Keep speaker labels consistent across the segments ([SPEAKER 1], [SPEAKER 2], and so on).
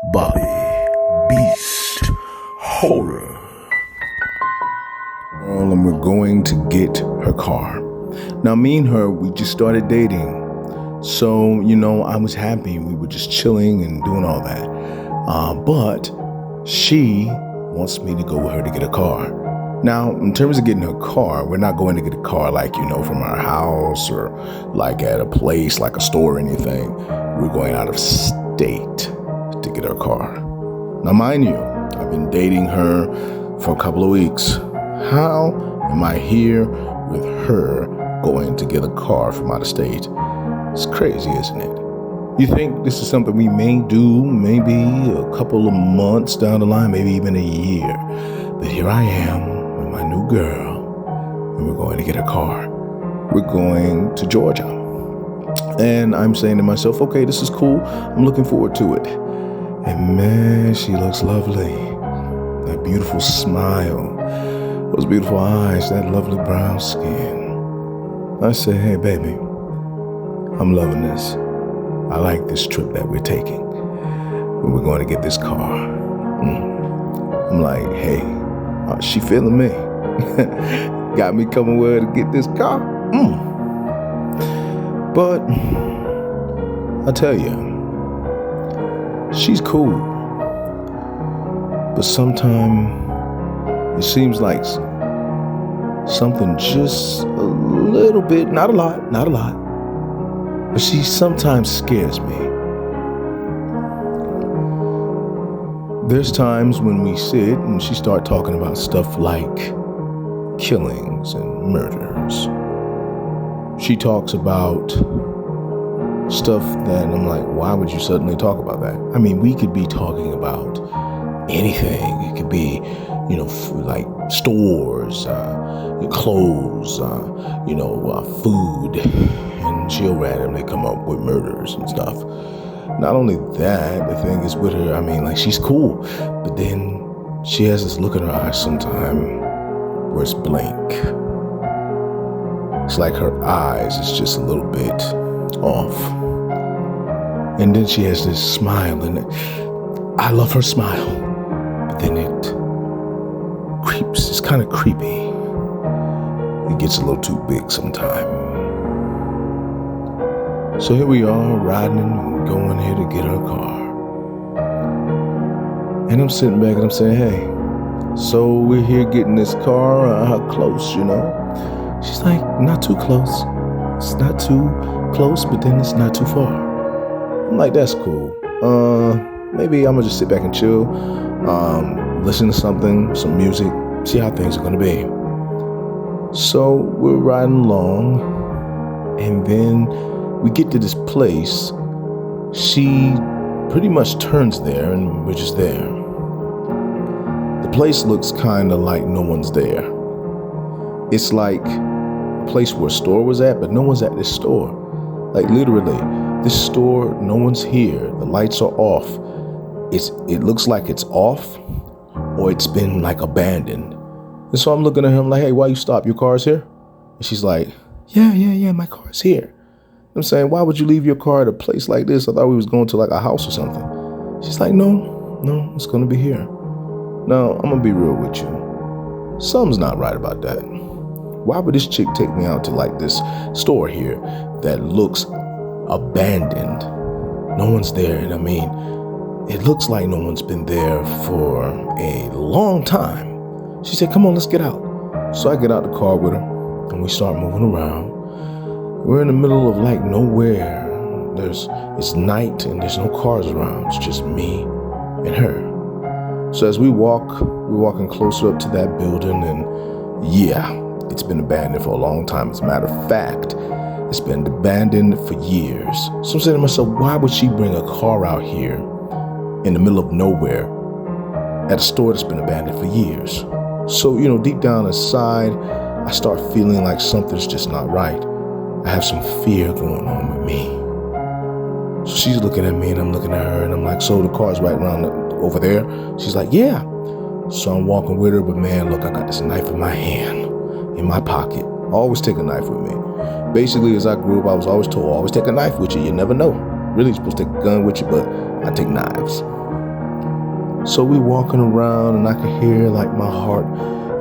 [SPEAKER 1] Bobby Beast Horror. And we're going to get her car. Now, me and her, we just started dating. So, I was happy. We were just chilling and doing all that. But she wants me to go with her to get a car. Now, in terms of getting her car, we're not going to get a car like, from our house or like at a place, like a store or anything. We're going out of state to get her car. Now, mind you, I've been dating her for a couple of weeks. How am I here with her going to get a car from out of state? It's crazy, isn't it? You think this is something we may do maybe a couple of months down the line, maybe even a year. But here I am with my new girl, and we're going to get a car. We're going to Georgia. And I'm saying to myself, okay, this is cool. I'm looking forward to it. And man, she looks lovely. That beautiful smile, those beautiful eyes, that lovely brown skin. I say, hey, baby, I'm loving this. I like this trip that we're taking. We're going to get this car. I'm like, hey, she feeling me. Got me coming with her to get this car. But I tell you, she's cool. But sometimes it seems like something just a little bit, not a lot. But she sometimes scares me. There's times when we sit and she start talking about stuff like killings and murders. She talks about stuff that I'm like, why would you suddenly talk about that? I mean, we could be talking about anything. It could be, like stores, clothes, food. And she'll randomly come up with murders and stuff. Not only that, the thing is with her, she's cool, but then she has this look in her eyes sometime where it's blank. It's like her eyes is just a little bit off. And then she has this smile, and I love her smile, but then it creeps. It's kind of creepy. It gets a little too big sometimes. So here we are, riding and going here to get her car. And I'm sitting back and I'm saying, hey, so we're here getting this car, how close, She's like, not too close. It's not too close, but then it's not too far. I'm like, that's cool. Maybe I'm gonna just sit back and chill, listen to something, some music, see how things are gonna be. So we're riding along, and then we get to this place. She pretty much turns there, and we're just there. The place looks kind of like no one's there. It's like a place where a store was at, but no one's at this store. Like literally, this store, no one's here. The lights are off. It looks like it's off, or it's been like abandoned. And so I'm looking at her, I'm like, hey, why you stop? Your car's here? And she's like, yeah, my car's here. I'm saying, why would you leave your car at a place like this? I thought we was going to like a house or something. She's like, no, it's going to be here. Now, I'm going to be real with you. Something's not right about that. Why would this chick take me out to like this store here that looks abandoned? No one's there. And it looks like no one's been there for a long time. She said, come on, let's get out. So I get out the car with her and we start moving around. We're in the middle of like nowhere. It's night and there's no cars around. It's just me and her. So as we walk, we're walking closer up to that building, and yeah, it's been abandoned for a long time. As a matter of fact, it's been abandoned for years. So I'm saying to myself, why would she bring a car out here in the middle of nowhere at a store that's been abandoned for years? So, deep down inside, I start feeling like something's just not right. I have some fear going on with me. So she's looking at me and I'm looking at her, and I'm like, so the car's right around over there? She's like, yeah. So I'm walking with her, but man, look, I got this knife in my hand, in my pocket. I always take a knife with me. Basically, as I grew up, I was always told, always take a knife with you. You never know. Really, you're supposed to take a gun with you, but I take knives. So we walking around and I could hear like my heart,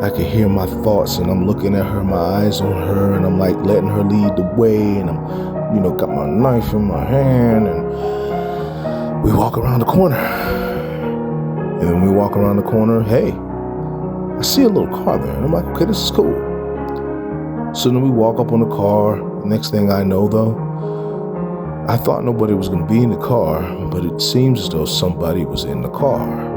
[SPEAKER 1] I could hear my thoughts, and I'm looking at her, my eyes on her, and I'm like letting her lead the way, and I'm, got my knife in my hand, and we walk around the corner. And then we walk around the corner, hey, I see a little car there, and I'm like, okay, this is cool. So then we walk up on the car. Next thing I know, though, I thought nobody was going to be in the car, but it seems as though somebody was in the car.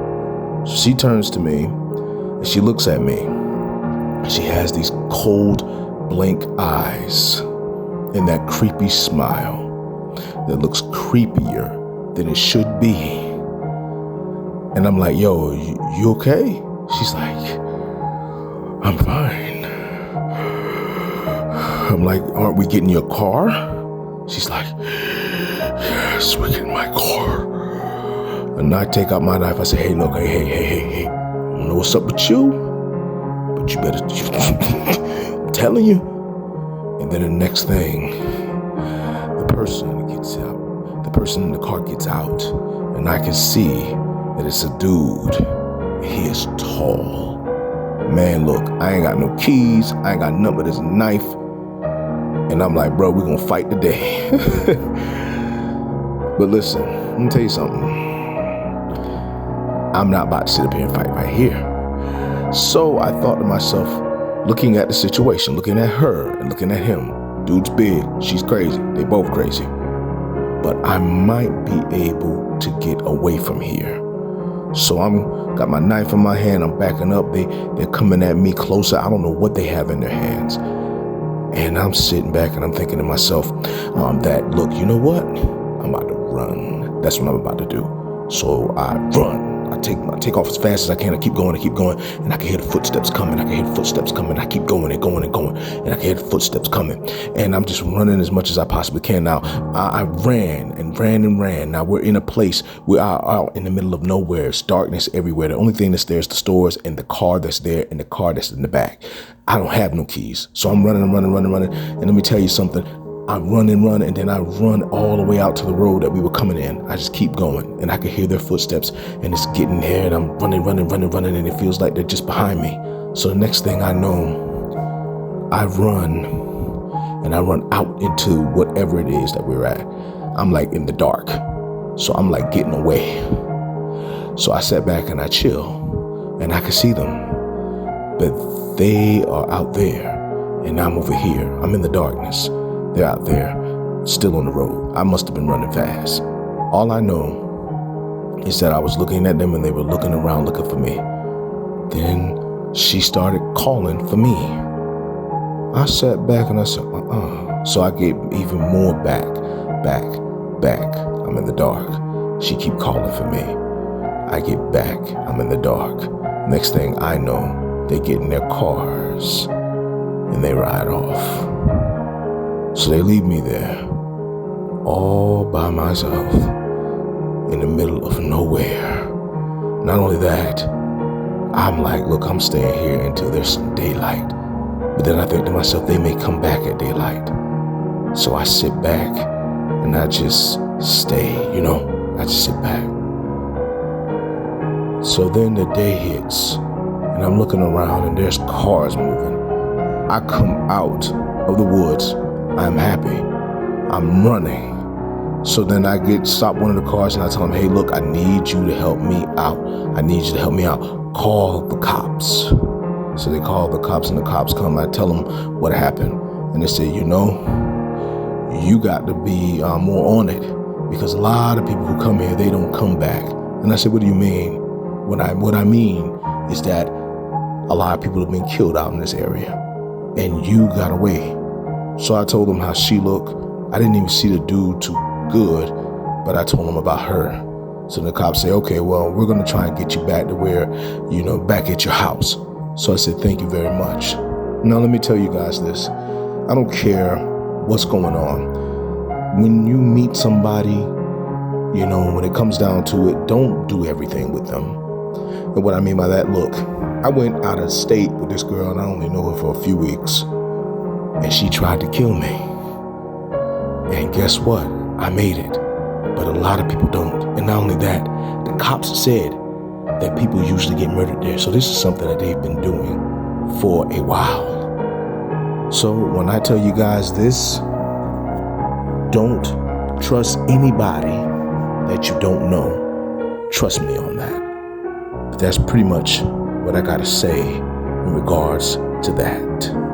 [SPEAKER 1] So she turns to me, and she looks at me, and she has these cold, blank eyes, and that creepy smile that looks creepier than it should be. And I'm like, yo, you okay? She's like, I'm fine. I'm like, aren't we getting your car? She's like, yes, we're getting my car. And I take out my knife. I say, hey, look, hey. I don't know what's up with you, but you better, I'm telling you. And then the next thing, the person in the car gets out, and I can see that it's a dude. He is tall. Man, look, I ain't got no keys. I ain't got nothing but this knife. And I'm like, bro, we're going to fight today. But listen, let me tell you something. I'm not about to sit up here and fight right here. So I thought to myself, looking at the situation, looking at her and looking at him, dude's big, she's crazy, they both crazy. But I might be able to get away from here. So I'm got my knife in my hand, I'm backing up, they're coming at me closer. I don't know what they have in their hands. And I'm sitting back and I'm thinking to myself that, look, you know what? I'm about to run. That's what I'm about to do. So I run. I take off as fast as I can. I keep going. And I can hear the footsteps coming. I keep going and going. And I can hear the footsteps coming. And I'm just running as much as I possibly can. Now, I ran. Now we're in a place, we are out in the middle of nowhere. It's darkness everywhere. The only thing that's there is the stores and the car that's there and the car that's in the back. I don't have no keys. So I'm running. And let me tell you something. I run, and then I run all the way out to the road that we were coming in. I just keep going, and I can hear their footsteps, and it's getting there, and I'm running, and it feels like they're just behind me. So the next thing I know, I run, and I run out into whatever it is that we're at. I'm like in the dark, so I'm like getting away. So I sat back and I chill, and I can see them, but they are out there, and I'm over here. I'm in the darkness. They're out there, still on the road. I must have been running fast. All I know is that I was looking at them and they were looking around looking for me. Then she started calling for me. I sat back and I said, So I get even more back. I'm in the dark. She keep calling for me. I get back. I'm in the dark. Next thing I know, they get in their cars and they ride off. So they leave me there, all by myself, in the middle of nowhere. Not only that, I'm like, look, I'm staying here until there's some daylight. But then I think to myself, they may come back at daylight. So I sit back and I just stay, I just sit back. So then the day hits and I'm looking around and there's cars moving. I come out of the woods. I'm happy. I'm running. So then I stop one of the cars and I tell them, hey, look, I need you to help me out. Call the cops. So they call the cops and the cops come. I tell them what happened. And they say, you got to be more on it because a lot of people who come here, they don't come back. And I said, what do you mean? What I mean is that a lot of people have been killed out in this area and you got away. So I told them how she looked. I didn't even see the dude too good, but I told them about her. So the cops say, okay, well, we're going to try and get you back to where, back at your house. So I said, thank you very much. Now, let me tell you guys this. I don't care what's going on. When you meet somebody, when it comes down to it, don't do everything with them. And what I mean by that, look, I went out of state with this girl and I only know her for a few weeks. And she tried to kill me. And guess what? I made it. But a lot of people don't. And not only that, the cops said that people usually get murdered there. So this is something that they've been doing for a while. So when I tell you guys this, don't trust anybody that you don't know. Trust me on that. But that's pretty much what I got to say in regards to that.